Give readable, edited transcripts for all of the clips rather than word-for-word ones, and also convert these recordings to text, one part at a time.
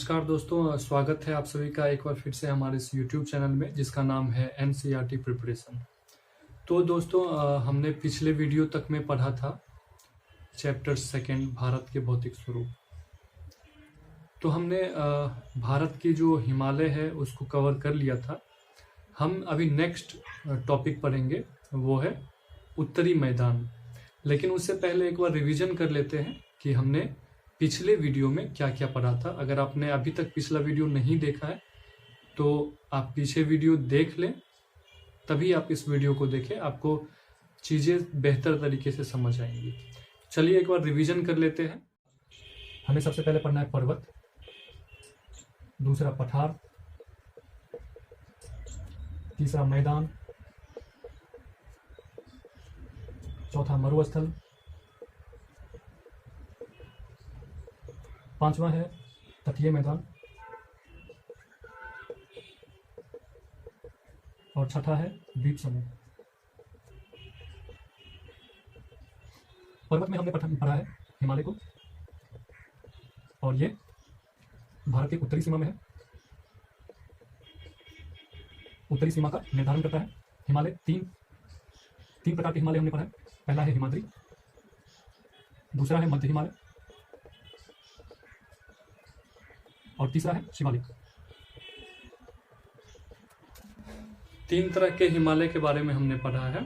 नमस्कार दोस्तों, स्वागत है आप सभी का एक बार फिर से हमारे इस YouTube चैनल में जिसका नाम है NCERT प्रिपरेशन। तो दोस्तों हमने पिछले वीडियो तक में पढ़ा था चैप्टर 2 भारत के भौतिक स्वरूप। तो हमने भारत की जो हिमालय है उसको कवर कर लिया था। हम अभी नेक्स्ट टॉपिक पढ़ेंगे, वो है उत्तरी मैदान। लेकिन उससे पहले एक बार रिवीजन कर लेते हैं कि हमने पिछले वीडियो में क्या क्या पढ़ा था। अगर आपने अभी तक पिछला वीडियो नहीं देखा है तो आप पीछे वीडियो देख लें, तभी आप इस वीडियो को देखें, आपको चीज़ें बेहतर तरीके से समझ आएंगी। चलिए एक बार रिवीजन कर लेते हैं। हमें सबसे पहले पढ़ना है पर्वत, दूसरा पठार, तीसरा मैदान, चौथा मरुस्थल, पांचवा है तटीय मैदान और छठा है द्वीप समूह। पर्वत में हमने पढ़ा है हिमालय को, और ये भारत की उत्तरी सीमा में है। उत्तरी सीमा का निर्धारण करता है हिमालय। तीन प्रकार के हिमालय हमने पढ़ा है। पहला है हिमाद्री, दूसरा है मध्य हिमालय और तीसरा है शिवालिक। 3 तरह के हिमालय के बारे में हमने पढ़ा है।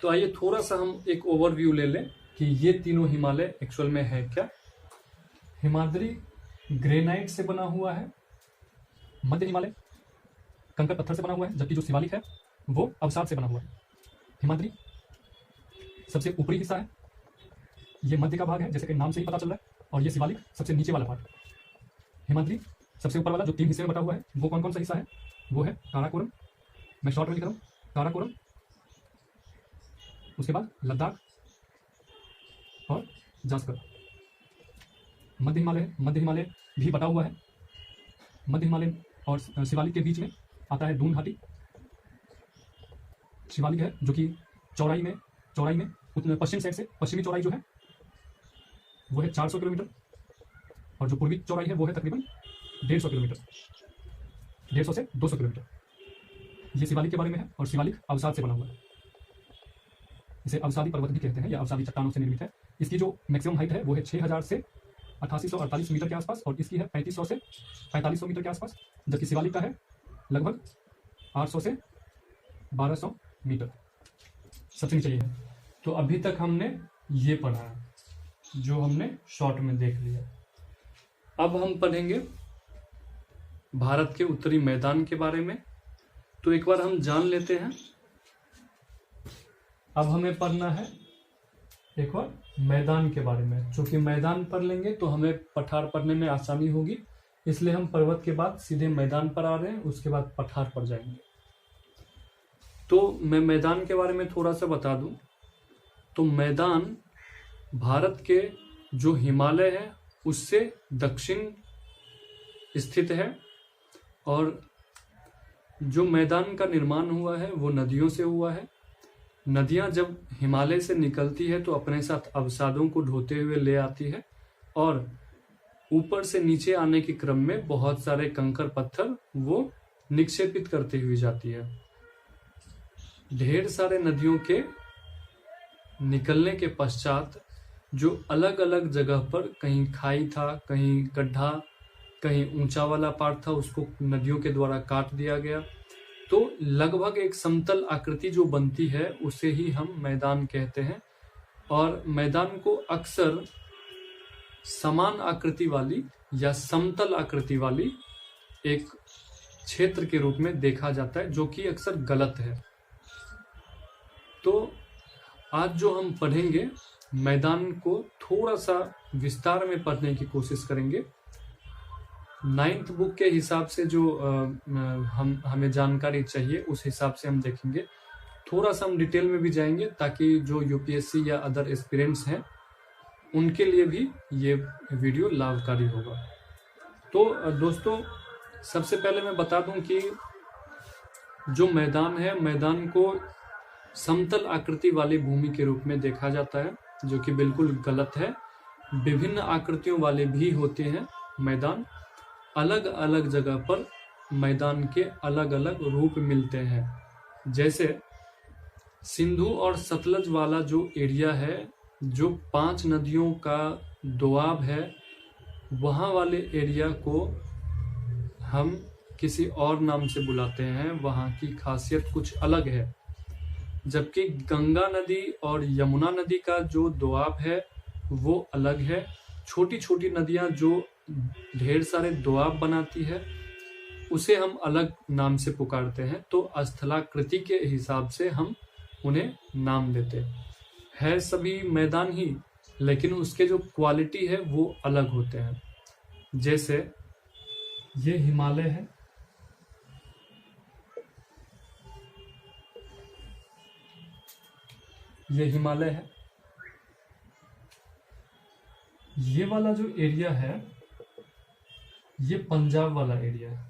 तो आइए थोड़ा सा हम एक ओवरव्यू ले लें कि ये तीनों हिमालय एक्चुअल में है क्या। हिमाद्री ग्रेनाइट से बना हुआ है, मध्य हिमालय कंकर पत्थर से बना हुआ है, जबकि जो शिवालिक है वो अवसाद से बना हुआ है। हिमाद्री सबसे ऊपरी हिस्सा है, ये मध्य का भाग है जैसे कि नाम से ही पता चल रहा है, और ये शिवालिक सबसे नीचे वाला भाग। हिमाद्री सबसे ऊपर वाला जो 3 हिस्से में बटा हुआ है वो कौन कौन सा हिस्सा है, वो है काराकोरम, मैं शॉर्ट में लिख रहा हूँ काराकोरम, उसके बाद लद्दाख और जास्कर। मध्य हिमालय भी बटा हुआ है। मध्य हिमालय और शिवालिक के बीच में आता है दून घाटी। शिवालिक है जो कि चौड़ाई में पश्चिम साइड से पश्चिमी चौड़ाई जो है वो है 400 किलोमीटर, और जो पूर्वी चौड़ाई है वो है तकरीबन 150 किलोमीटर, 150 से 200 किलोमीटर। ये शिवालिक के बारे में है, और शिवालिक अवसाद से बना हुआ है। इसे अवसादी पर्वत भी कहते हैं, या अवसादी चट्टानों से निर्मित है। इसकी जो मैक्सिमम हाइट है वो है 6000 से 8848 मीटर के आसपास, और इसकी है 3500 से 4500 मीटर के आसपास, जबकि शिवालिक का है लगभग 800 से 1200 मीटर। सबसे नीचे ये है। तो अभी तक हमने ये पढ़ा है, जो हमने शॉर्ट में देख लिया। अब हम पढ़ेंगे भारत के उत्तरी मैदान के बारे में। तो एक बार हम जान लेते हैं। अब हमें पढ़ना है एक बार मैदान के बारे में। चूंकि मैदान पढ़ लेंगे तो हमें पठार पढ़ने में आसानी होगी, इसलिए हम पर्वत के बाद सीधे मैदान पर आ रहे हैं, उसके बाद पठार पर जाएंगे। तो मैं मैदान के बारे में थोड़ा सा बता दूं। तो मैदान भारत के जो हिमालय है उससे दक्षिण स्थित है, और जो मैदान का निर्माण हुआ है वो नदियों से हुआ है। नदियां जब हिमालय से निकलती है तो अपने साथ अवसादों को ढोते हुए ले आती है, और ऊपर से नीचे आने के क्रम में बहुत सारे कंकर पत्थर वो निक्षेपित करती हुई जाती है। ढेर सारे नदियों के निकलने के पश्चात जो अलग अलग जगह पर कहीं खाई था, कहीं गड्ढा, कहीं ऊंचा वाला पार्ट था, उसको नदियों के द्वारा काट दिया गया। तो लगभग एक समतल आकृति जो बनती है उसे ही हम मैदान कहते हैं। और मैदान को अक्सर समान आकृति वाली या समतल आकृति वाली एक क्षेत्र के रूप में देखा जाता है, जो कि अक्सर गलत है। तो आज जो हम पढ़ेंगे मैदान को थोड़ा सा विस्तार में पढ़ने की कोशिश करेंगे। 9th बुक के हिसाब से जो हमें जानकारी चाहिए उस हिसाब से हम देखेंगे। थोड़ा सा हम डिटेल में भी जाएंगे ताकि जो यूपीएससी या अदर एस्पिरेंट्स हैं उनके लिए भी ये वीडियो लाभकारी होगा। तो दोस्तों सबसे पहले मैं बता दूं कि जो मैदान है, मैदान को समतल आकृति वाली भूमि के रूप में देखा जाता है, जो कि बिल्कुल गलत है। विभिन्न आकृतियों वाले भी होते हैं मैदान, अलग अलग जगह पर मैदान के अलग अलग रूप मिलते हैं। जैसे सिंधु और सतलज वाला जो एरिया है, जो 5 नदियों का दोआब है, वहाँ वाले एरिया को हम किसी और नाम से बुलाते हैं, वहाँ की खासियत कुछ अलग है। जबकि गंगा नदी और यमुना नदी का जो दोआब है वो अलग है। छोटी छोटी नदियाँ जो ढेर सारे दोआब बनाती है उसे हम अलग नाम से पुकारते हैं। तो स्थलाकृति के हिसाब से हम उन्हें नाम देते हैं। सभी मैदान ही, लेकिन उसके जो क्वालिटी है वो अलग होते हैं। जैसे ये हिमालय है, ये हिमालय है। ये वाला जो एरिया है ये पंजाब वाला एरिया है।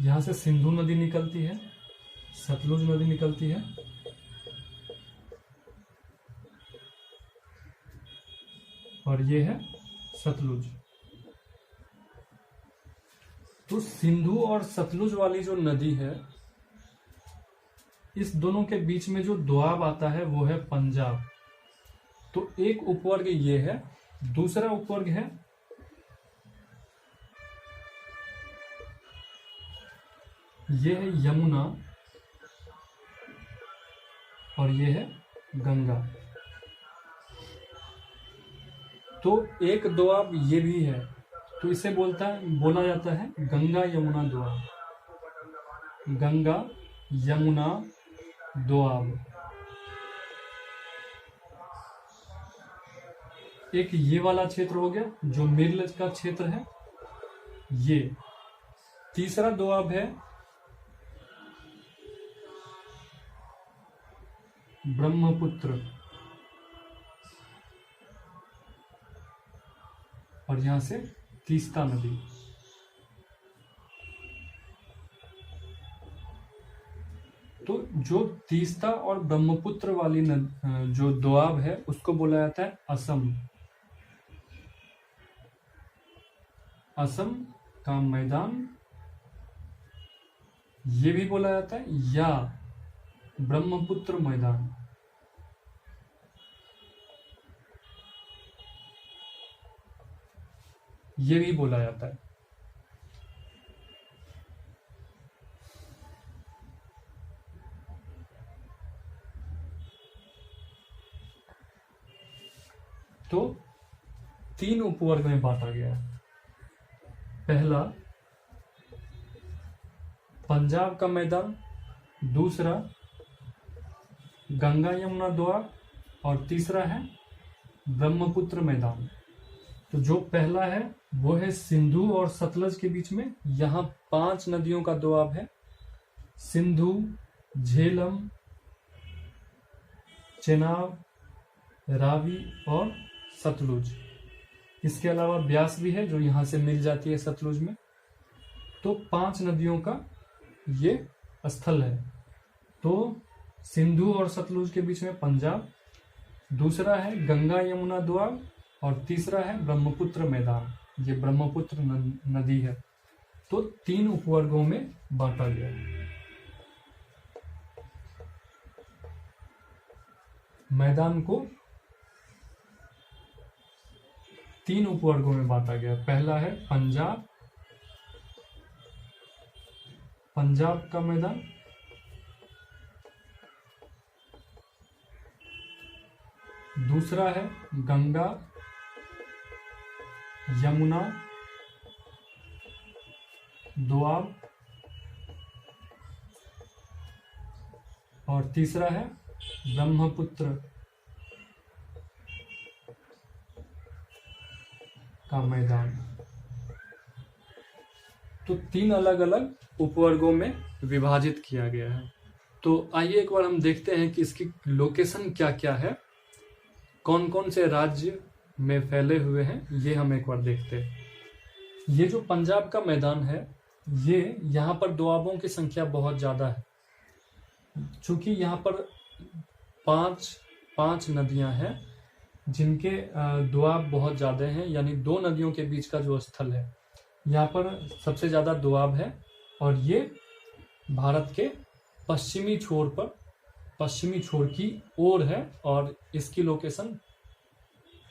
यहां से सिंधु नदी निकलती है, सतलुज नदी निकलती है, और ये है सतलुज। तो सिंधु और सतलुज वाली जो नदी है, इस दोनों के बीच में जो दोआब आता है वो है पंजाब। तो एक उपवर्ग ये है। दूसरा उपवर्ग है ये है यमुना, और ये है गंगा। तो एक दोआब ये भी है, तो इसे बोला जाता है गंगा यमुना दोआब। गंगा यमुना दोआब। एक ये वाला क्षेत्र हो गया जो मिर्ल का क्षेत्र है। ये तीसरा दोआब है ब्रह्मपुत्र, और यहां से तीस्ता नदी। तो जो तीस्ता और ब्रह्मपुत्र वाली जो दोआब है उसको बोला जाता है असम। असम का मैदान ये भी बोला जाता है, या ब्रह्मपुत्र मैदान। ये भी बोला जाता है। तो 3 उपवर्ग में बांटा गया है। पहला पंजाब का मैदान, दूसरा गंगा यमुना दोआब, और तीसरा है ब्रह्मपुत्र मैदान। तो जो पहला है वो है सिंधु और सतलज के बीच में। यहाँ 5 नदियों का दोआब है, सिंधु, झेलम, चेनाब, रावी और सतलुज। इसके अलावा ब्यास भी है जो यहाँ से मिल जाती है सतलुज में। तो 5 नदियों का ये स्थल है। तो सिंधु और सतलुज के बीच में पंजाब, दूसरा है गंगा यमुना दोआब, और तीसरा है ब्रह्मपुत्र मैदान। ये ब्रह्मपुत्र नदी है। तो 3 उपवर्गों में बांटा गया है। मैदान को 3 उपवर्गों में बांटा गया। पहला है पंजाब, पंजाब का मैदान, दूसरा है गंगा यमुना दोआब, और तीसरा है ब्रह्मपुत्र का मैदान। तो 3 अलग अलग उपवर्गों में विभाजित किया गया है। तो आइए एक बार हम देखते हैं कि इसकी लोकेशन क्या क्या है, कौन कौन से राज्य में फैले हुए हैं, ये हम एक बार देखते हैं। ये जो पंजाब का मैदान है, ये यहाँ पर दोआबों की संख्या बहुत ज्यादा है। चूंकि यहाँ पर 5 नदियां हैं, जिनके दोआब बहुत ज़्यादा हैं, यानी दो नदियों के बीच का जो स्थल है, यहाँ पर सबसे ज़्यादा दोआब है। और ये भारत के पश्चिमी छोर की ओर है, और इसकी लोकेशन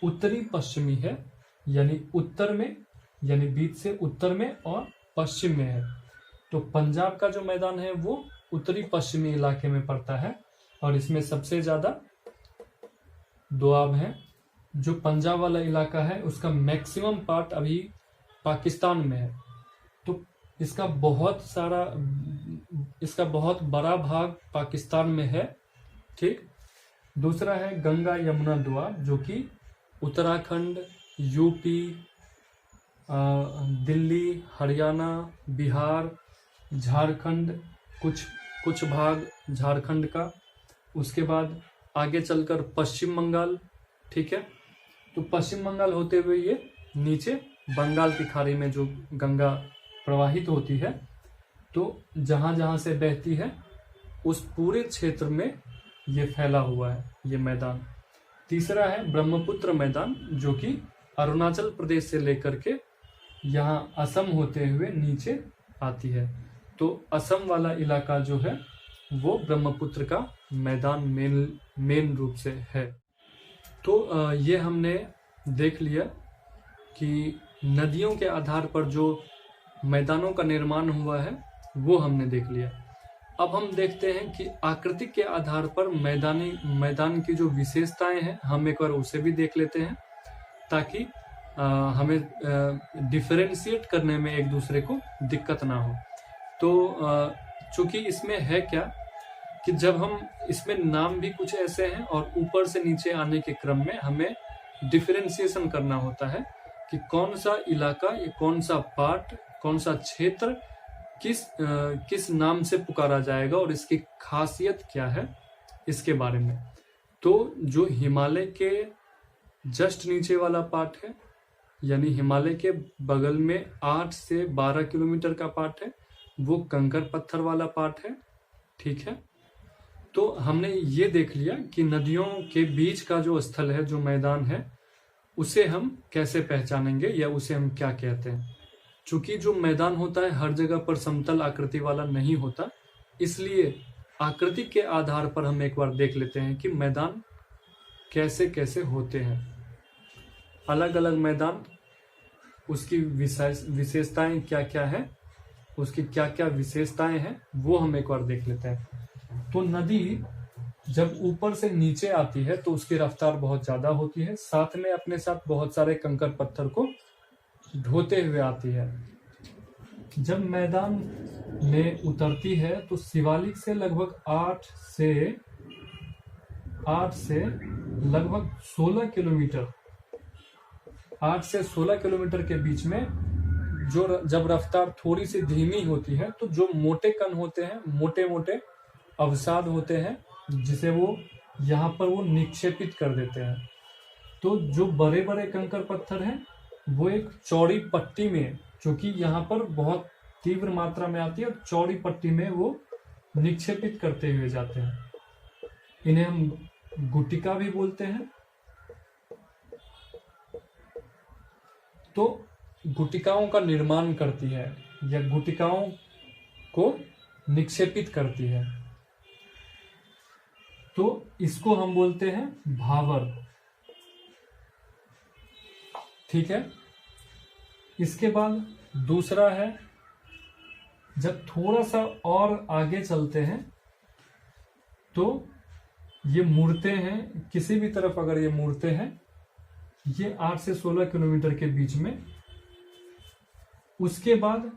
उत्तरी पश्चिमी है, यानी उत्तर में, यानी बीच से उत्तर में और पश्चिम में है। तो पंजाब का जो मैदान है वो उत्तरी पश्चिमी इलाके में पड़ता है, और इसमें सबसे ज्यादा दोआब है। जो पंजाब वाला इलाका है उसका मैक्सिमम पार्ट अभी पाकिस्तान में है, तो इसका बहुत बड़ा भाग पाकिस्तान में है। ठीक। दूसरा है गंगा यमुना दोआब, जो कि उत्तराखंड, यूपी, दिल्ली, हरियाणा, बिहार, झारखंड, कुछ भाग झारखंड का, उसके बाद आगे चलकर पश्चिम बंगाल। ठीक है। तो पश्चिम बंगाल होते हुए ये नीचे बंगाल की खाड़ी में जो गंगा प्रवाहित होती है, तो जहां जहां से बहती है उस पूरे क्षेत्र में ये फैला हुआ है ये मैदान। तीसरा है ब्रह्मपुत्र मैदान, जो कि अरुणाचल प्रदेश से लेकर के यहाँ असम होते हुए नीचे आती है। तो असम वाला इलाका जो है वो ब्रह्मपुत्र का मैदान मेन रूप से है। तो ये हमने देख लिया कि नदियों के आधार पर जो मैदानों का निर्माण हुआ है वो हमने देख लिया। अब हम देखते हैं कि आकृति के आधार पर मैदान की जो विशेषताएं हैं हम एक बार उसे भी देख लेते हैं, ताकि हमें डिफरेंशिएट करने में एक दूसरे को दिक्कत ना हो। तो चूंकि इसमें है क्या कि जब हम इसमें नाम भी कुछ ऐसे हैं और ऊपर से नीचे आने के क्रम में हमें डिफरेंशिएशन करना होता है कि कौन सा इलाका, ये कौन सा पार्ट, कौन सा क्षेत्र किस नाम से पुकारा जाएगा और इसकी खासियत क्या है, इसके बारे में। तो जो हिमालय के जस्ट नीचे वाला पार्ट है, यानी हिमालय के बगल में 8 से 12 किलोमीटर का पार्ट है, वो कंकर पत्थर वाला पार्ट है। ठीक है। तो हमने ये देख लिया कि नदियों के बीच का जो स्थल है, जो मैदान है, उसे हम कैसे पहचानेंगे या उसे हम क्या कहते हैं। चूंकि जो मैदान होता है हर जगह पर समतल आकृति वाला नहीं होता, इसलिए आकृति के आधार पर हम एक बार देख लेते हैं कि मैदान कैसे कैसे होते हैं। अलग अलग मैदान, उसकी विशेषताएं क्या क्या है, उसकी क्या क्या विशेषताएं हैं, वो हम एक बार देख लेते हैं। तो नदी जब ऊपर से नीचे आती है तो उसकी रफ्तार बहुत ज्यादा होती है, साथ में अपने साथ बहुत सारे कंकर पत्थर को ढोते हुए आती है। जब मैदान में उतरती है तो शिवालिक से लगभग 8 से लगभग 16 किलोमीटर, 8 से 16 किलोमीटर के बीच में जब रफ्तार थोड़ी सी धीमी होती है तो जो मोटे कण होते हैं, मोटे मोटे अवसाद होते हैं, जिसे वो यहाँ पर वो निक्षेपित कर देते हैं। तो जो बड़े बड़े कंकर पत्थर हैं वो एक चौड़ी पट्टी में, क्योंकि यहाँ पर बहुत तीव्र मात्रा में आती है, और चौड़ी पट्टी में वो निक्षेपित करते हुए जाते हैं। इन्हें हम गुटिका भी बोलते हैं। तो गुटिकाओं का निर्माण करती है या गुटिकाओं को निक्षेपित करती है, तो इसको हम बोलते हैं भावर। ठीक है। इसके बाद दूसरा है, जब थोड़ा सा और आगे चलते हैं तो ये मुड़ते हैं, किसी भी तरफ अगर ये मुड़ते हैं, ये 8 से 16 किलोमीटर के बीच में। उसके बाद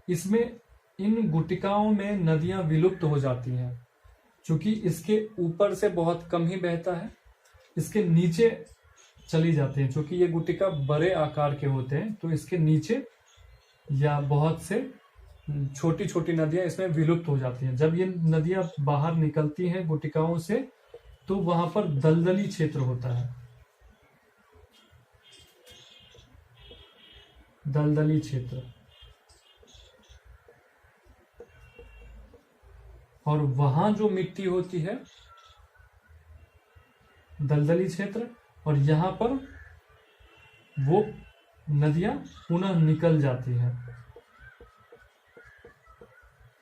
इसमें इन गुटिकाओं में नदियां विलुप्त हो जाती हैं, क्योंकि इसके ऊपर से बहुत कम ही बहता है, इसके नीचे चली जाती हैं। क्योंकि ये गुटिका बड़े आकार के होते हैं तो इसके नीचे या बहुत से छोटी छोटी नदियां इसमें विलुप्त हो जाती हैं। जब ये नदियां बाहर निकलती हैं गुटिकाओं से तो वहां पर दलदली क्षेत्र होता है, दलदली क्षेत्र। और वहां जो मिट्टी होती है, दलदली क्षेत्र, और यहाँ पर वो नदियां पुनः निकल जाती हैं,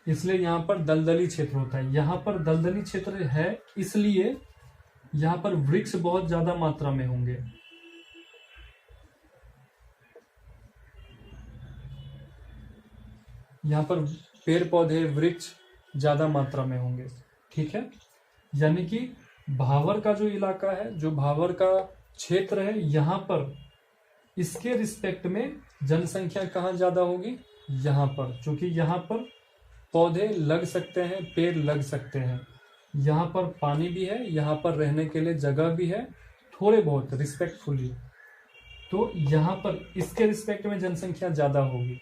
इसलिए यहाँ पर दलदली क्षेत्र होता है। यहाँ पर दलदली क्षेत्र है इसलिए यहाँ पर वृक्ष बहुत ज्यादा मात्रा में होंगे। यहाँ पर पेड़ पौधे वृक्ष ज्यादा मात्रा में होंगे, ठीक है। यानी कि भावर का जो इलाका है, जो भावर का क्षेत्र है, यहाँ पर इसके रिस्पेक्ट में जनसंख्या कहाँ ज्यादा होगी, यहाँ पर, क्योंकि यहाँ पर पौधे लग सकते हैं, पेड़ लग सकते हैं, यहाँ पर पानी भी है, यहाँ पर रहने के लिए जगह भी है थोड़े बहुत रिस्पेक्टफुली, तो यहाँ पर इसके रिस्पेक्ट में जनसंख्या ज्यादा होगी।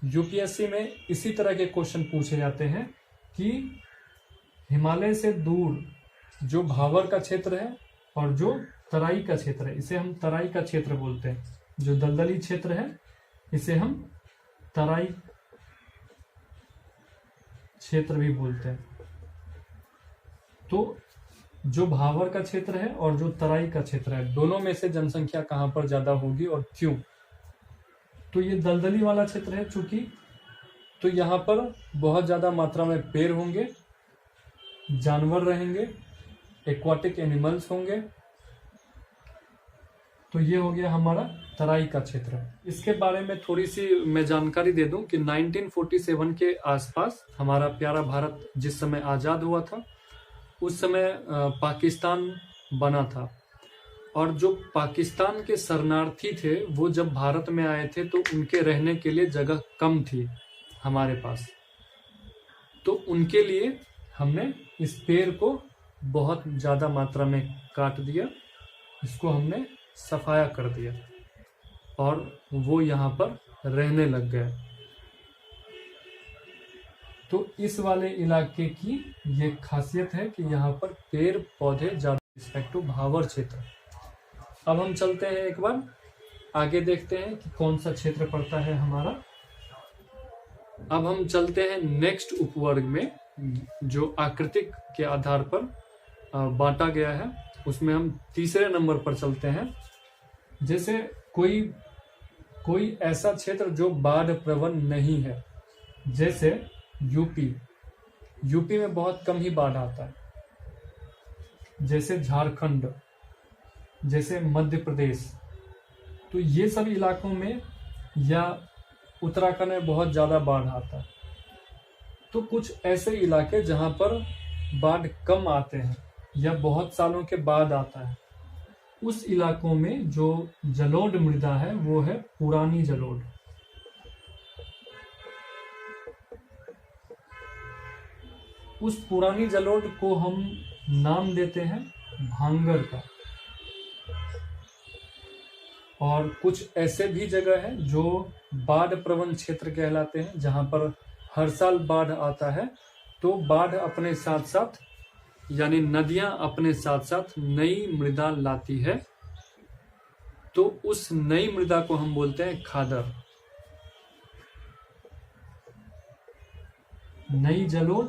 यूपीएससी में इसी तरह के क्वेश्चन पूछे जाते हैं कि हिमालय से दूर जो भावर का क्षेत्र है और जो तराई का क्षेत्र है, इसे हम तराई का क्षेत्र बोलते हैं। जो दलदली क्षेत्र है इसे हम तराई क्षेत्र भी बोलते हैं। तो जो भावर का क्षेत्र है और जो तराई का क्षेत्र है, दोनों में से जनसंख्या कहां पर ज्यादा होगी और क्यों? तो ये दलदली वाला क्षेत्र है चूंकि, तो यहाँ पर बहुत ज्यादा मात्रा में पेड़ होंगे, जानवर रहेंगे, एक्वाटिक एनिमल्स होंगे। तो ये हो गया हमारा तराई का क्षेत्र। इसके बारे में थोड़ी सी मैं जानकारी दे दूं कि 1947 के आसपास हमारा प्यारा भारत जिस समय आजाद हुआ था, उस समय पाकिस्तान बना था, और जो पाकिस्तान के शरणार्थी थे वो जब भारत में आए थे तो उनके रहने के लिए जगह कम थी हमारे पास। तो उनके लिए हमने इस पेड़ को बहुत ज्यादा मात्रा में काट दिया, इसको हमने सफाया कर दिया और वो यहाँ पर रहने लग गए। तो इस वाले इलाके की ये खासियत है कि यहाँ पर पेड़ पौधे ज्यादा, रिस्पेक्ट टू भावर क्षेत्र। अब हम चलते हैं एक बार आगे, देखते हैं कि कौन सा क्षेत्र पड़ता है हमारा। अब हम चलते हैं नेक्स्ट उपवर्ग में, जो आकृतिक के आधार पर बांटा गया है, उसमें हम तीसरे नंबर पर चलते हैं। जैसे कोई ऐसा क्षेत्र जो बाढ़ प्रवण नहीं है, जैसे यूपी में बहुत कम ही बाढ़ आता है, जैसे झारखंड, जैसे मध्य प्रदेश। तो ये सब इलाकों में, या उत्तराखंड में बहुत ज्यादा बाढ़ आता है। तो कुछ ऐसे इलाके जहां पर बाढ़ कम आते हैं या बहुत सालों के बाद आता है, उस इलाकों में जो जलोढ़ मृदा है वो है पुरानी जलोढ़। उस पुरानी जलोढ़ को हम नाम देते हैं भांगर का। और कुछ ऐसे भी जगह है जो बाढ़ प्रवण क्षेत्र कहलाते हैं, जहां पर हर साल बाढ़ आता है। तो बाढ़ अपने साथ साथ, यानी नदियां अपने साथ साथ नई मृदा लाती है, तो उस नई मृदा को हम बोलते हैं खादर। नई जलोढ़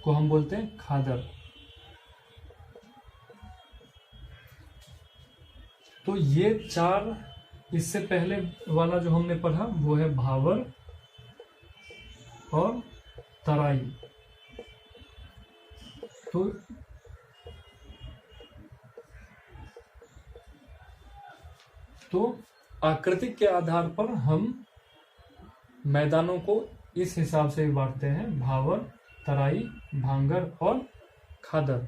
को हम बोलते हैं खादर। तो ये चार, इससे पहले वाला जो हमने पढ़ा वो है भावर और तराई। तो आकृतिक के आधार पर हम मैदानों को इस हिसाब से बांटते हैं, भावर, तराई, भांगर और खादर।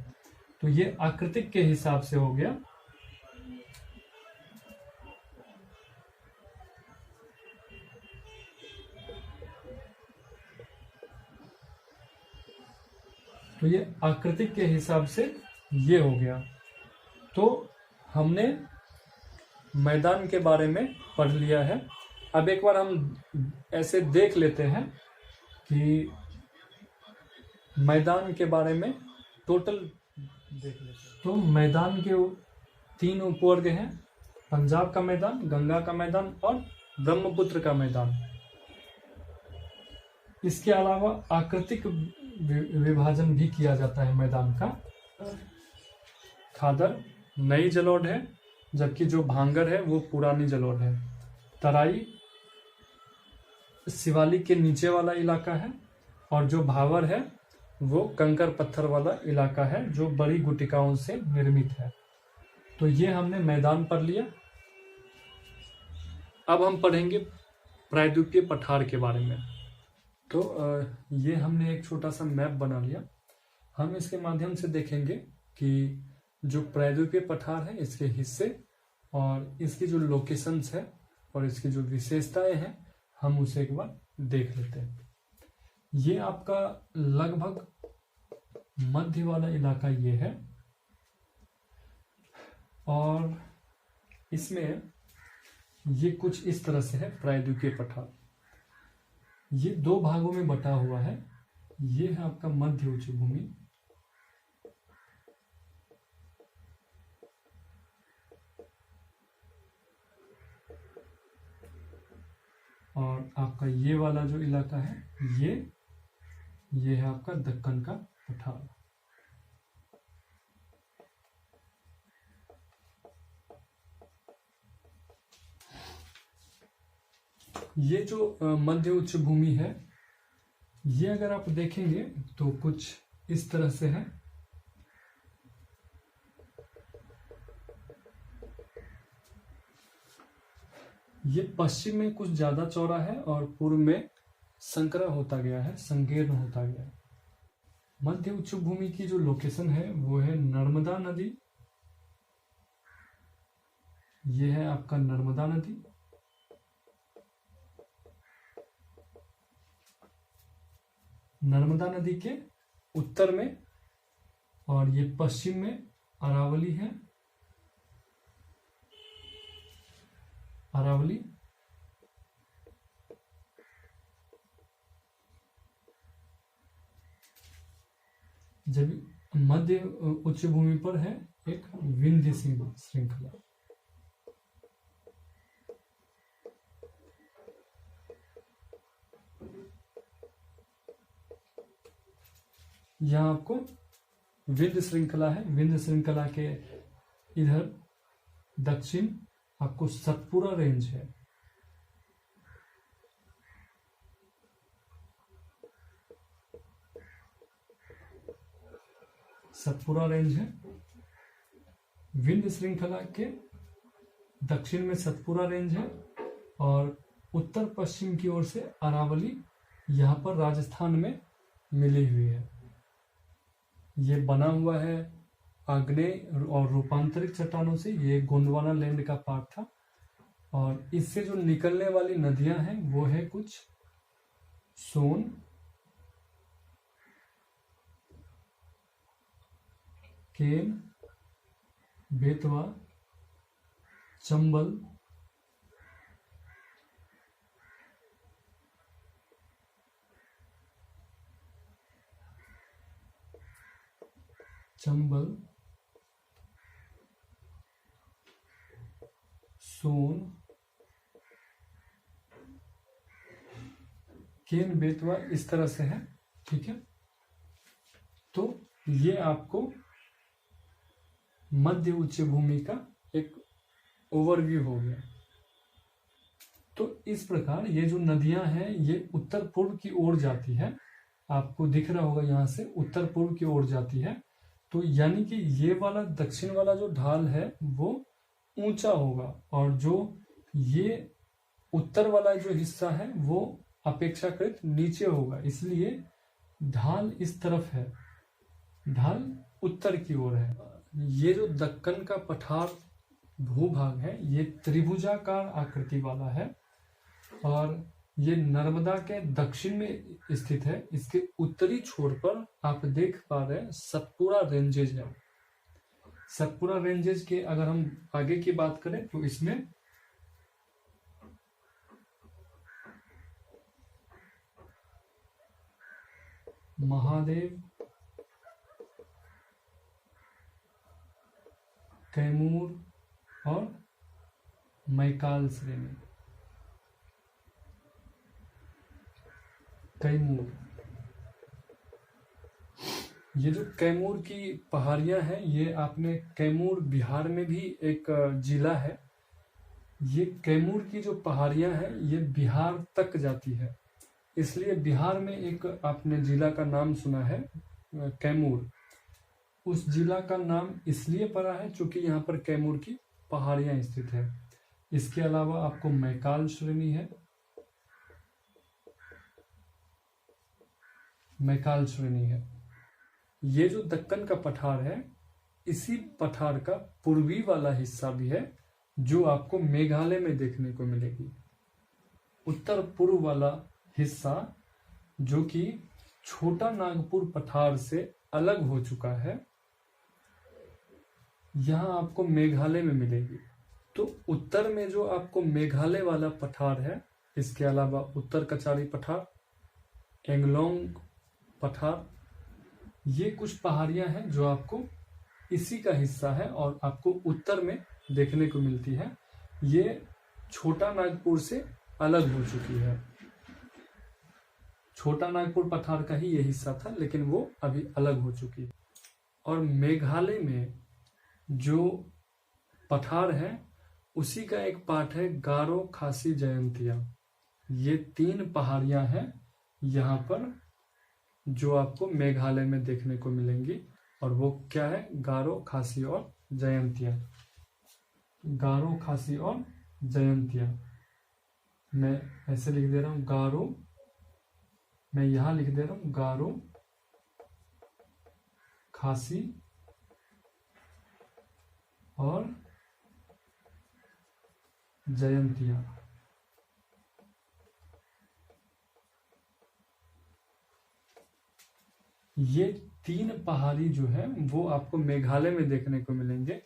तो ये आकृतिक के हिसाब से हो गया। तो ये आकृतिक के हिसाब से ये हो गया। तो हमने मैदान के बारे में पढ़ लिया है। अब एक बार हम ऐसे देख लेते हैं कि मैदान के बारे में टोटल देख लेते हैं। तो मैदान के 3 उपवर्ग हैं, पंजाब का मैदान, गंगा का मैदान और ब्रह्मपुत्र का मैदान। इसके अलावा आकृतिक विभाजन भी किया जाता है मैदान का। खादर नई जलोढ़ है, जबकि जो भांगर है वो पुरानी जलोढ़ है। तराई शिवालिक के नीचे वाला इलाका है, और जो भावर है वो कंकर पत्थर वाला इलाका है जो बड़ी गुटिकाओं से निर्मित है। तो ये हमने मैदान पढ़ लिया। अब हम पढ़ेंगे प्रायद्वीपीय पठार के बारे में। तो ये हमने एक छोटा सा मैप बना लिया। हम इसके माध्यम से देखेंगे कि जो प्रायद्वीपीय पठार है इसके हिस्से और इसकी जो लोकेशंस है और इसकी जो विशेषताएं हैं हम उसे एक बार देख लेते हैं। ये आपका लगभग मध्य वाला इलाका ये है, और इसमें ये कुछ इस तरह से है प्रायद्वीपीय पठार। ये दो भागों में बटा हुआ है। ये है आपका मध्य उच्च भूमि, और आपका ये वाला जो इलाका है ये है आपका दक्कन का पठार। ये जो मध्य उच्च भूमि है ये अगर आप देखेंगे तो कुछ इस तरह से है। ये पश्चिम में कुछ ज्यादा चौड़ा है और पूर्व में संकरा होता गया है, संकीर्ण होता गया है। मध्य उच्च भूमि की जो लोकेशन है वो है नर्मदा नदी। ये है आपका नर्मदा नदी, नर्मदा नदी के उत्तर में, और ये पश्चिम में अरावली है। अरावली जब मध्य उच्च भूमि पर है एक विंध्य श्रृंखला। यहाँ आपको विंध्य श्रृंखला है। विंध्य श्रृंखला के इधर दक्षिण आपको सतपुरा रेंज है। सतपुरा रेंज है। विंध्य श्रृंखला के दक्षिण में सतपुरा रेंज है, और उत्तर पश्चिम की ओर से अरावली यहाँ पर राजस्थान में मिली हुई है। ये बना हुआ है आग्नेय और रूपांतरित चट्टानों से। ये गोंडवाना लैंड का पार्ट था, और इससे जो निकलने वाली नदियां हैं वो है कुछ सोन, केन, बेतवा, चंबल, सोन, केन, बेतवा, इस तरह से है। ठीक है, तो ये आपको मध्य उच्च भूमि का एक ओवरव्यू हो गया। तो इस प्रकार ये जो नदियां हैं ये उत्तर पूर्व की ओर जाती है। आपको दिख रहा होगा यहाँ से उत्तर पूर्व की ओर जाती है। तो यानी कि ये वाला दक्षिण वाला जो ढाल है वो ऊंचा होगा, और जो ये उत्तर वाला जो हिस्सा है वो अपेक्षाकृत नीचे होगा। इसलिए ढाल इस तरफ है, ढाल उत्तर की ओर है। ये जो दक्कन का पठार भूभाग है ये त्रिभुजाकार आकृति वाला है, और ये नर्मदा के दक्षिण में स्थित है। इसके उत्तरी छोर पर आप देख पा रहे हैं सतपुरा रेंजेज है। सतपुरा रेंजेज के अगर हम आगे की बात करें तो इसमें महादेव, कैमूर और मैकाल श्रेणी। कैमूर, ये जो कैमूर की पहाड़ियां हैं, ये आपने कैमूर बिहार में भी एक जिला है। ये कैमूर की जो पहाड़ियां हैं ये बिहार तक जाती है, इसलिए बिहार में एक आपने जिला का नाम सुना है कैमूर। उस जिला का नाम इसलिए पड़ा है क्योंकि यहाँ पर कैमूर की पहाड़ियां स्थित है। इसके अलावा आपको मैकाल श्रेणी है, मैकाल श्रेणी है। ये जो दक्कन का पठार है, इसी पठार का पूर्वी वाला हिस्सा भी है जो आपको मेघालय में देखने को मिलेगी। उत्तर पूर्व वाला हिस्सा जो कि छोटा नागपुर पठार से अलग हो चुका है, यहां आपको मेघालय में मिलेगी। तो उत्तर में जो आपको मेघालय वाला पठार है, इसके अलावा उत्तर कचारी पठार, एंगलोंग पठार, ये कुछ पहाड़ियां हैं जो आपको इसी का हिस्सा है और आपको उत्तर में देखने को मिलती है। ये छोटा नागपुर से अलग हो चुकी है। छोटा नागपुर पठार का ही ये हिस्सा था, लेकिन वो अभी अलग हो चुकी है। और मेघालय में जो पठार है उसी का एक पार्ट है गारो खासी जयंतिया। ये 3 पहाड़ियां हैं यहाँ पर जो आपको मेघालय में देखने को मिलेंगी, और वो क्या है, गारो, खासी और जयंतिया। गारो, खासी और जयंतिया। मैं ऐसे लिख दे रहा हूं गारो, मैं यहां लिख दे रहा हूं गारो, खासी और जयंतिया। ये 3 पहाड़ी जो है वो आपको मेघालय में देखने को मिलेंगे।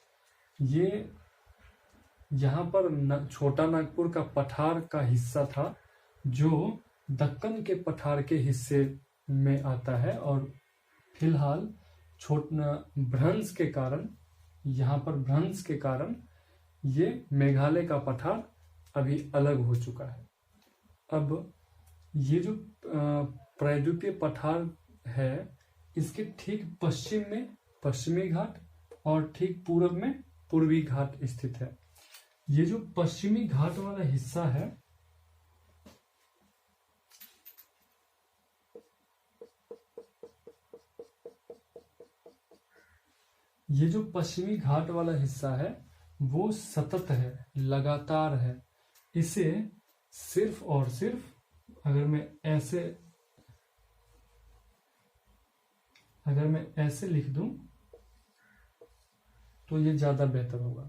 ये यहाँ पर छोटा नागपुर का पठार का हिस्सा था जो दक्कन के पठार के हिस्से में आता है, और फिलहाल छोटा भ्रंश के कारण, यहाँ पर भ्रंश के कारण ये मेघालय का पठार अभी अलग हो चुका है। अब ये जो प्रायद्वीपीय पठार है, इसके ठीक पश्चिम में पश्चिमी घाट और ठीक पूर्व में पूर्वी घाट स्थित है। ये जो पश्चिमी घाट वाला हिस्सा है, ये जो पश्चिमी घाट वाला हिस्सा है वो सतत है, लगातार है। इसे सिर्फ और सिर्फ अगर मैं ऐसे लिख दूं तो ये ज्यादा बेहतर होगा।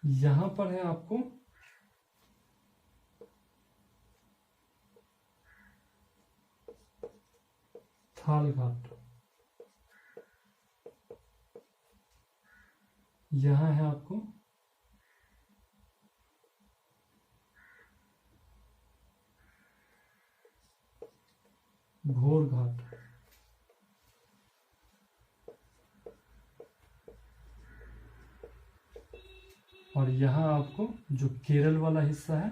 यहां पर है आपको थाल घाट, यहां है आपको घोर घाट, और यहां आपको जो केरल वाला हिस्सा है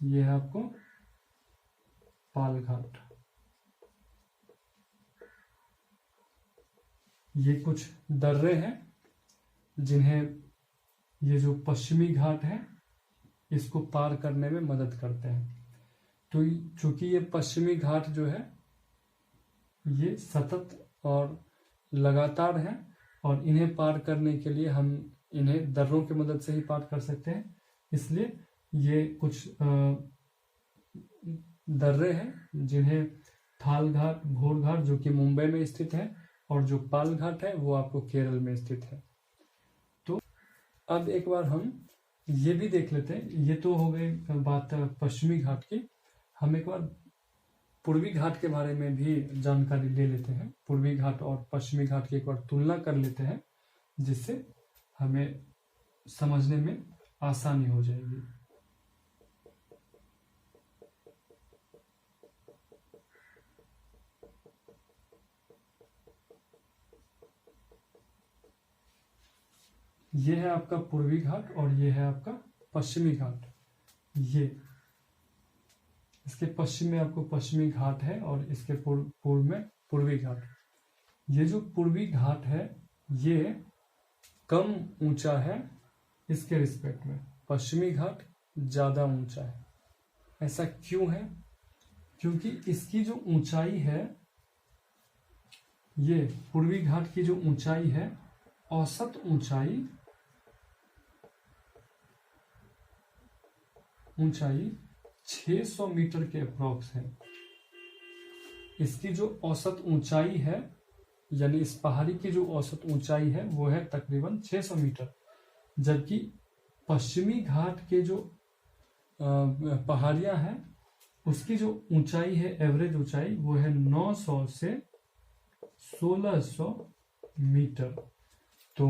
ये है आपको पाल घाट। ये कुछ दर्रे हैं जिन्हें ये जो पश्चिमी घाट है इसको पार करने में मदद करते हैं। तो चूंकि ये पश्चिमी घाट जो है ये सतत और लगातार है, और इन्हें पार करने के लिए हम इन्हें दर्रों की मदद से ही पार कर सकते हैं, इसलिए ये कुछ दर्रे हैं जिन्हें थाल घाट, घोर घाट जो कि मुंबई में स्थित है, और जो पाल घाट है वो आपको केरल में स्थित है। तो अब एक बार हम ये भी देख लेते हैं। ये तो हो गई बात पश्चिमी घाट की। हम एक बार पूर्वी घाट के बारे में भी जानकारी ले लेते हैं। पूर्वी घाट और पश्चिमी घाट की एक बार तुलना कर लेते हैं, जिससे हमें समझने में आसानी हो जाएगी। ये है आपका पूर्वी घाट और ये है आपका पश्चिमी घाट। ये इसके पश्चिम में आपको पश्चिमी घाट है और इसके पूर्व में पूर्वी घाट। ये जो पूर्वी घाट है ये कम ऊंचा है इसके रिस्पेक्ट में, पश्चिमी घाट ज्यादा ऊंचा है। ऐसा क्यों है? क्योंकि इसकी जो ऊंचाई है, ये पूर्वी घाट की जो ऊंचाई है, औसत ऊंचाई 600 मीटर के अप्रॉक्स है। इसकी जो औसत ऊंचाई है, यानी इस पहाड़ी की जो औसत ऊंचाई है वो है तकरीबन 600 मीटर, जबकि पश्चिमी घाट के जो पहाड़ियां हैं उसकी जो ऊंचाई है, एवरेज ऊंचाई, वो है 900 से 1600 मीटर। तो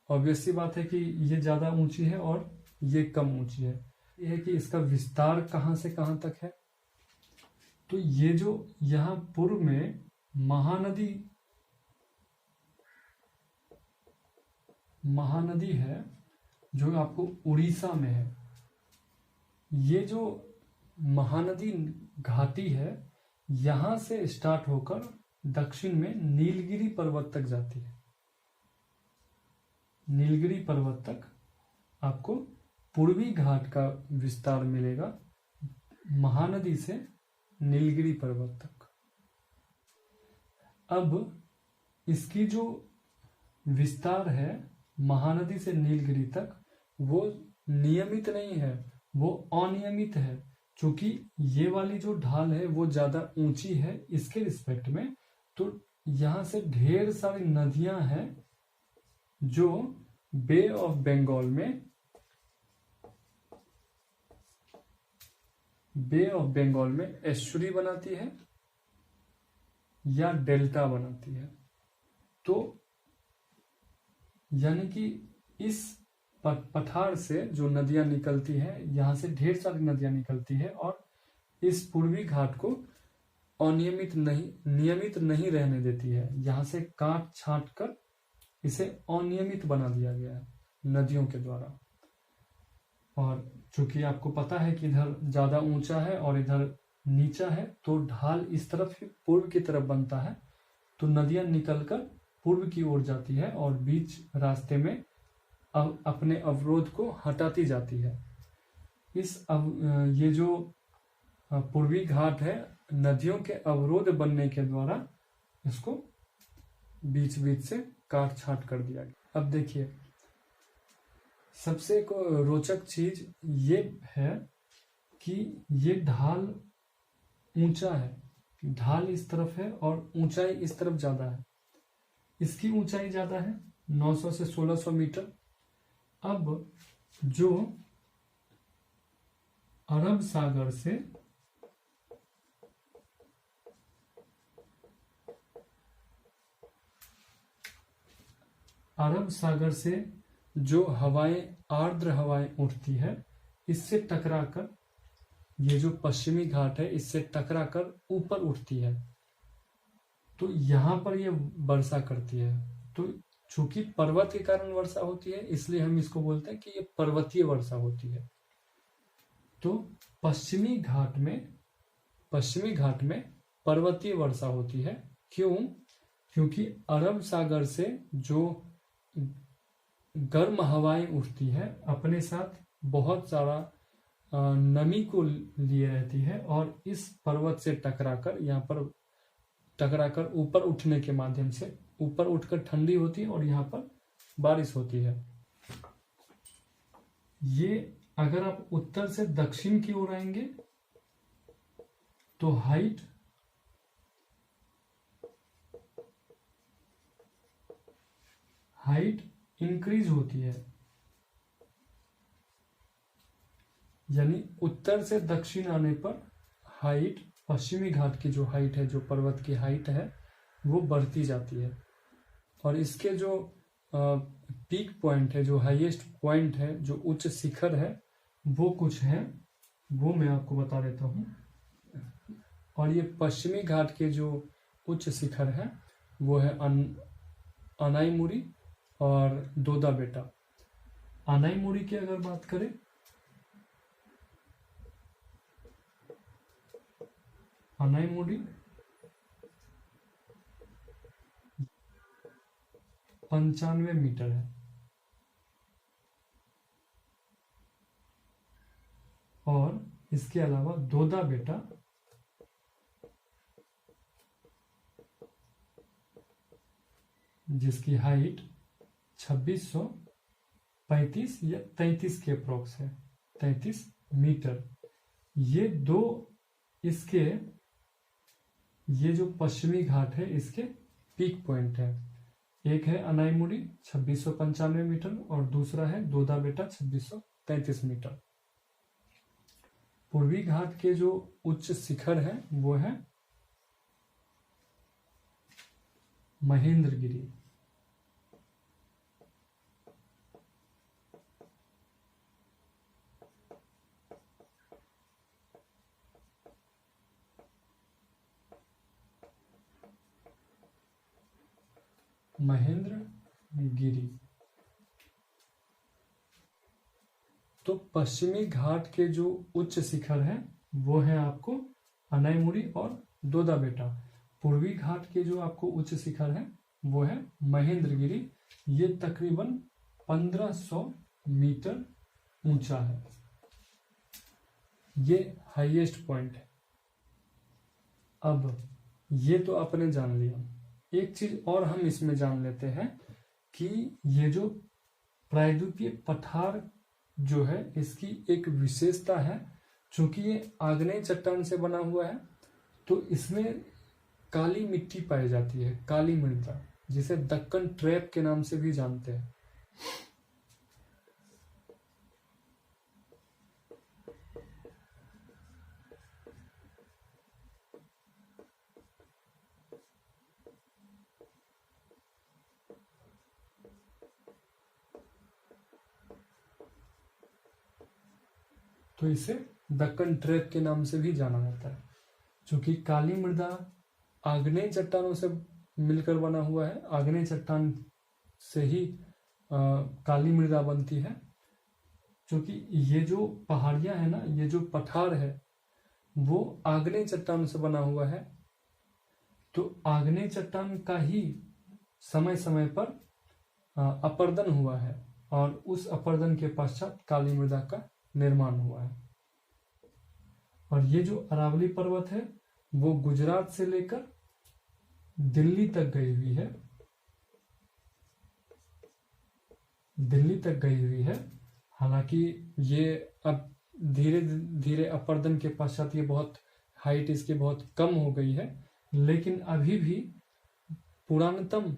ऑब्वियसली बात है कि ये ज्यादा ऊंची है और ये कम ऊंची है। ये है कि इसका विस्तार कहां से कहां तक है। तो ये जो यहाँ पूर्व में महानदी है जो आपको उड़ीसा में है, ये जो महानदी घाटी है यहां से स्टार्ट होकर दक्षिण में नीलगिरी पर्वत तक जाती है। नीलगिरी पर्वत तक आपको पूर्वी घाट का विस्तार मिलेगा, महानदी से नीलगिरी पर्वत तक। अब इसकी जो विस्तार है महानदी से नीलगिरी तक, वो नियमित नहीं है, वो अनियमित है। क्योंकि ये वाली जो ढाल है वो ज्यादा ऊंची है इसके रिस्पेक्ट में, तो यहां से ढेर सारी नदियां हैं जो बे ऑफ बंगाल में एस्चुरी बनाती है या डेल्टा बनाती है। तो यानी कि इस पठार से जो नदियां निकलती है, यहां से ढेर सारी नदियां निकलती है और इस पूर्वी घाट को नियमित नहीं रहने देती है। यहां से काट छांट कर इसे अनियमित बना दिया गया है नदियों के द्वारा। और चूंकि आपको पता है कि इधर ज्यादा ऊंचा है और इधर नीचा है, तो ढाल इस तरफ पूर्व की तरफ बनता है, तो नदियां निकलकर पूर्व की ओर जाती है और बीच रास्ते में अपने अवरोध को हटाती जाती है। ये जो पूर्वी घाट है, नदियों के अवरोध बनने के द्वारा इसको बीच बीच से काट छांट कर दिया गया। अब देखिए, सबसे रोचक चीज ये है कि ये ढाल ऊंचा है, ढाल इस तरफ है और ऊंचाई इस तरफ ज्यादा है। इसकी ऊंचाई ज्यादा है 900 से 1600 मीटर। अब जो अरब सागर से जो आर्द्र हवाएं उठती है, इससे टकराकर ये जो पश्चिमी घाट है इससे टकराकर ऊपर उठती है, तो यहां पर ये वर्षा करती है। तो चूंकि पर्वत के कारण वर्षा होती है, इसलिए हम इसको बोलते हैं कि ये पर्वतीय वर्षा होती है। तो पश्चिमी घाट में पर्वतीय वर्षा होती है। क्यों? क्योंकि अरब सागर से जो गर्म हवाएं उठती है अपने साथ बहुत सारा नमी को लिए रहती है और इस पर्वत से टकराकर ऊपर उठने के माध्यम से ऊपर उठकर ठंडी होती है और यहाँ पर बारिश होती है। ये अगर आप उत्तर से दक्षिण की ओर आएंगे तो हाइट इंक्रीज होती है, यानी उत्तर से दक्षिण आने पर हाइट, पश्चिमी घाट की जो हाइट है, जो पर्वत की हाइट है, वो बढ़ती जाती है। और इसके जो पीक पॉइंट है, जो हाईएस्ट पॉइंट है, जो उच्च शिखर है, वो कुछ है, वो मैं आपको बता देता हूं। और ये पश्चिमी घाट के जो उच्च शिखर है वो है अनाईमुरी, और दोदा बेटा। अनाईमुड़ी की अगर बात करें, अनाईमुड़ी 95 मीटर है और इसके अलावा दोदा बेटा जिसकी हाइट 2635 या 33 के अप्रोक्स है, 33 मीटर। ये दो इसके, ये जो पश्चिमी घाट है इसके पीक पॉइंट है। एक है अनाईमुड़ी 2695 मीटर और दूसरा है दोदा बेटा 2633 मीटर। पूर्वी घाट के जो उच्च शिखर है वो है महेंद्रगिरी। महेंद्रगिरी। तो पश्चिमी घाट के जो उच्च शिखर है वो है आपको अनाईमुड़ी और दोदा बेटा। पूर्वी घाट के जो आपको उच्च शिखर है वो है महेंद्रगिरी। ये तकरीबन 1500 मीटर ऊंचा है, ये हाईएस्ट पॉइंट है। अब ये तो आपने जान लिया। एक चीज और हम इसमें जान लेते हैं कि ये जो प्रायद्वीपीय पठार जो है इसकी एक विशेषता है, चूंकि ये आग्नेय चट्टान से बना हुआ है तो इसमें काली मिट्टी पाई जाती है, काली मृदा, जिसे दक्कन ट्रैप के नाम से भी जानते हैं। तो इसे दक्कन ट्रैप के नाम से भी जाना जाता है, क्योंकि काली मृदा आग्नेय चट्टानों से मिलकर बना हुआ है। आग्नेय चट्टान से ही काली मृदा बनती है। क्योंकि ये जो पहाड़ियां है ना, ये जो पठार है वो आग्नेय चट्टान से बना हुआ है। तो आग्नेय चट्टान का ही समय समय पर अपर्दन हुआ है और उस अपर्दन के पश्चात काली मृदा का निर्माण हुआ है। और ये जो अरावली पर्वत है वो गुजरात से लेकर दिल्ली तक गई हुई है, दिल्ली तक गई हुई है। हालांकि ये अब धीरे धीरे अपर्दन के पश्चात ये बहुत हाइट इसकी बहुत कम हो गई है, लेकिन अभी भी पुरानतम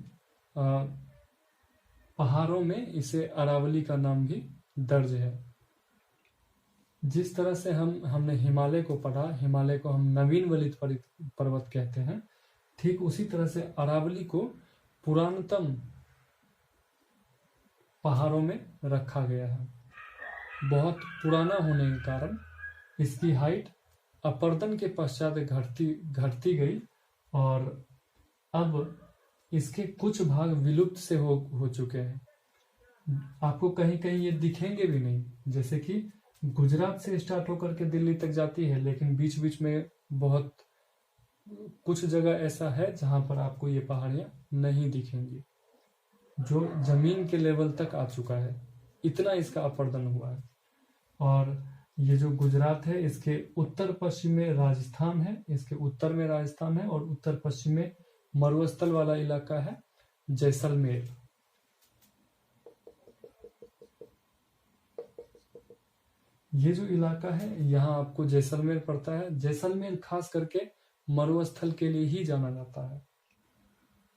पहाड़ों में इसे अरावली का नाम भी दर्ज है। जिस तरह से हमने हिमालय को पढ़ा, हिमालय को हम नवीन वलित पर्वत कहते हैं, ठीक उसी तरह से अरावली को पुरानतम पहाड़ों में रखा गया है। बहुत पुराना होने के कारण इसकी हाइट अपर्दन के पश्चात घटती गई और अब इसके कुछ भाग विलुप्त से हो चुके हैं। आपको कहीं कहीं ये दिखेंगे भी नहीं, जैसे कि गुजरात से स्टार्ट होकर के दिल्ली तक जाती है, लेकिन बीच बीच में बहुत कुछ जगह ऐसा है जहां पर आपको ये पहाड़ियां नहीं दिखेंगी, जो जमीन के लेवल तक आ चुका है, इतना इसका अपर्दन हुआ है। और ये जो गुजरात है इसके उत्तर पश्चिम में राजस्थान है, इसके उत्तर में राजस्थान है और उत्तर पश्चिम में मरुस्थल वाला इलाका है जैसलमेर। ये जो इलाका है यहाँ आपको जैसलमेर पड़ता है। जैसलमेर खास करके मरुस्थल के लिए ही जाना जाता है।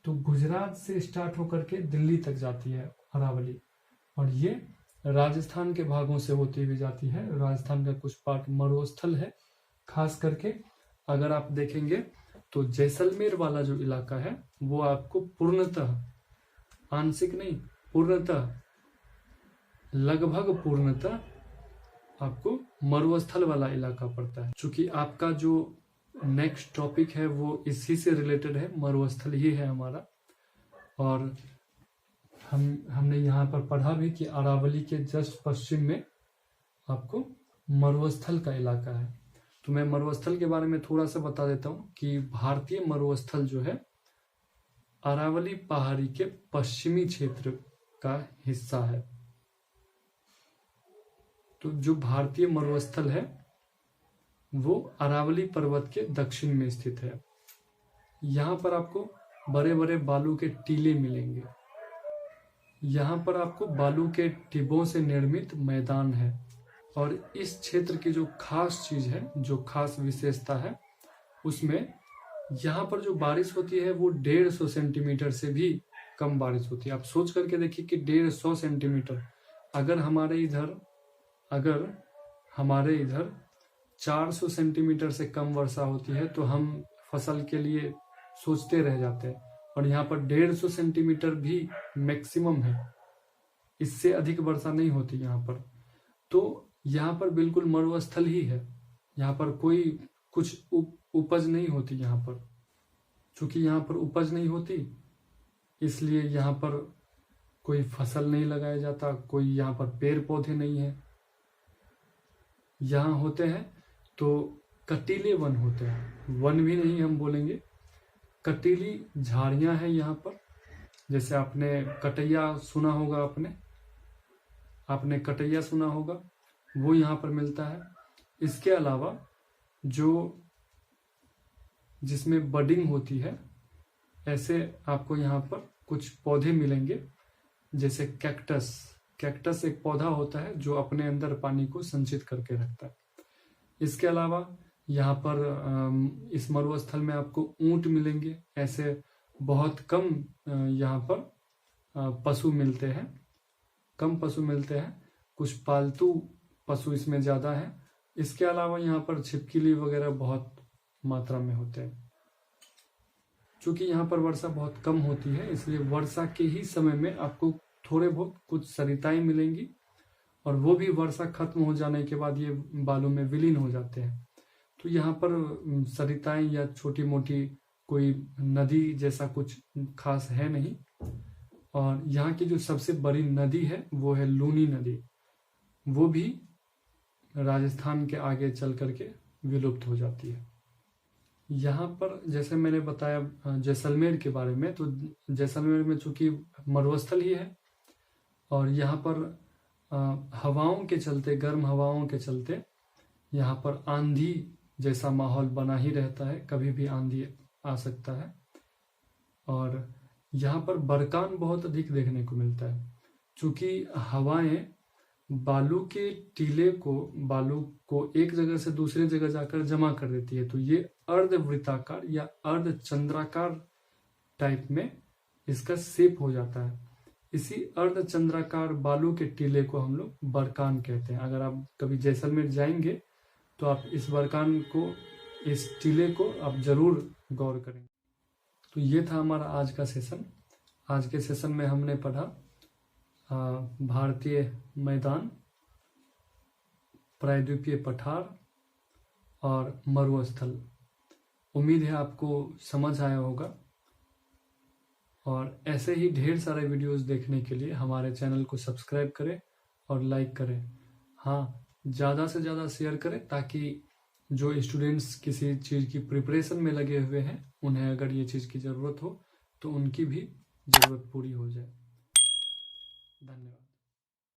तो गुजरात से स्टार्ट होकर के दिल्ली तक जाती है अरावली और ये राजस्थान के भागों से होती हुई जाती है। राजस्थान का कुछ पार्ट मरुस्थल है। खास करके अगर आप देखेंगे तो जैसलमेर वाला जो इलाका है वो आपको पूर्णतः, आंशिक नहीं, पूर्णतः, लगभग पूर्णतः आपको मरुस्थल वाला इलाका पड़ता है। चूंकि आपका जो नेक्स्ट टॉपिक है वो इसी से रिलेटेड है, मरुस्थल ही है हमारा। और हमने यहाँ पर पढ़ा भी कि अरावली के जस्ट पश्चिम में आपको मरुस्थल का इलाका है। तो मैं मरुस्थल के बारे में थोड़ा सा बता देता हूँ कि भारतीय मरुस्थल जो है अरावली पहाड़ी के पश्चिमी क्षेत्र का हिस्सा है। तो जो भारतीय मरुस्थल है वो अरावली पर्वत के दक्षिण में स्थित है। यहाँ पर आपको बड़े बड़े बालू के टीले मिलेंगे। यहाँ पर आपको बालू के टिब्बों से निर्मित मैदान है। और इस क्षेत्र की जो खास चीज है, जो खास विशेषता है, उसमें यहाँ पर जो बारिश होती है वो 150 सेंटीमीटर से भी कम बारिश होती है। आप सोच करके देखिए कि 150 सेंटीमीटर, अगर हमारे इधर 400 सेंटीमीटर से कम वर्षा होती है तो हम फसल के लिए सोचते रह जाते हैं, और यहाँ पर 150 सेंटीमीटर भी मैक्सिमम है, इससे अधिक वर्षा नहीं होती यहाँ पर। तो यहाँ पर बिल्कुल मरुस्थल ही है, यहाँ पर कोई कुछ उपज नहीं होती। यहाँ पर चूंकि यहाँ पर उपज नहीं होती इसलिए यहाँ पर कोई फसल नहीं लगाया जाता, कोई यहाँ पर पेड़ पौधे नहीं है। यहाँ होते हैं तो कटीले वन होते हैं, वन भी नहीं हम बोलेंगे, कटीली झाड़ियां हैं यहाँ पर। जैसे आपने कटैया सुना होगा, आपने कटैया सुना होगा, वो यहाँ पर मिलता है। इसके अलावा जिसमें बडिंग होती है, ऐसे आपको यहाँ पर कुछ पौधे मिलेंगे, जैसे कैक्टस एक पौधा होता है जो अपने अंदर पानी को संचित करके रखता है। इसके अलावा यहाँ पर इस मरुस्थल में आपको ऊंट मिलेंगे। ऐसे बहुत कम यहाँ पर पशु मिलते हैं, कम पशु मिलते हैं, कुछ पालतू पशु इसमें ज्यादा है। इसके अलावा यहाँ पर छिपकली वगैरह बहुत मात्रा में होते हैं। चूंकि यहाँ पर वर्षा बहुत कम होती है इसलिए वर्षा के ही समय में आपको थोड़े बहुत कुछ सरिताएं मिलेंगी, और वो भी वर्षा खत्म हो जाने के बाद ये बालू में विलीन हो जाते हैं। तो यहाँ पर सरिताएं या छोटी मोटी कोई नदी जैसा कुछ खास है नहीं। और यहाँ की जो सबसे बड़ी नदी है वो है लूनी नदी, वो भी राजस्थान के आगे चल करके विलुप्त हो जाती है। यहाँ पर जैसे मैंने बताया जैसलमेर के बारे में, तो जैसलमेर में चूंकि मरुस्थल ही है और यहाँ पर हवाओं के चलते, गर्म हवाओं के चलते यहाँ पर आंधी जैसा माहौल बना ही रहता है, कभी भी आंधी आ सकता है। और यहाँ पर बरकान बहुत अधिक देखने को मिलता है, चूंकि हवाएं बालू के टीले को, बालू को एक जगह से दूसरे जगह जाकर जमा कर देती है। तो ये अर्धवृत्ताकार या अर्धचंद्राकार टाइप में इसका शेप हो जाता है। इसी अर्धचंद्राकार बालू के टीले को हम लोग बरकान कहते हैं। अगर आप कभी जैसलमेर जाएंगे तो आप इस बरकान को, इस टीले को आप जरूर गौर करें। तो ये था हमारा आज का सेशन। आज के सेशन में हमने पढ़ा भारतीय मैदान, प्रायद्वीपीय पठार और मरुस्थल। उम्मीद है आपको समझ आया होगा, और ऐसे ही ढेर सारे वीडियोस देखने के लिए हमारे चैनल को सब्सक्राइब करें और लाइक करें। हाँ, ज़्यादा से ज़्यादा शेयर करें ताकि जो स्टूडेंट्स किसी चीज़ की प्रिपरेशन में लगे हुए हैं, उन्हें अगर ये चीज़ की ज़रूरत हो तो उनकी भी ज़रूरत पूरी हो जाए। धन्यवाद।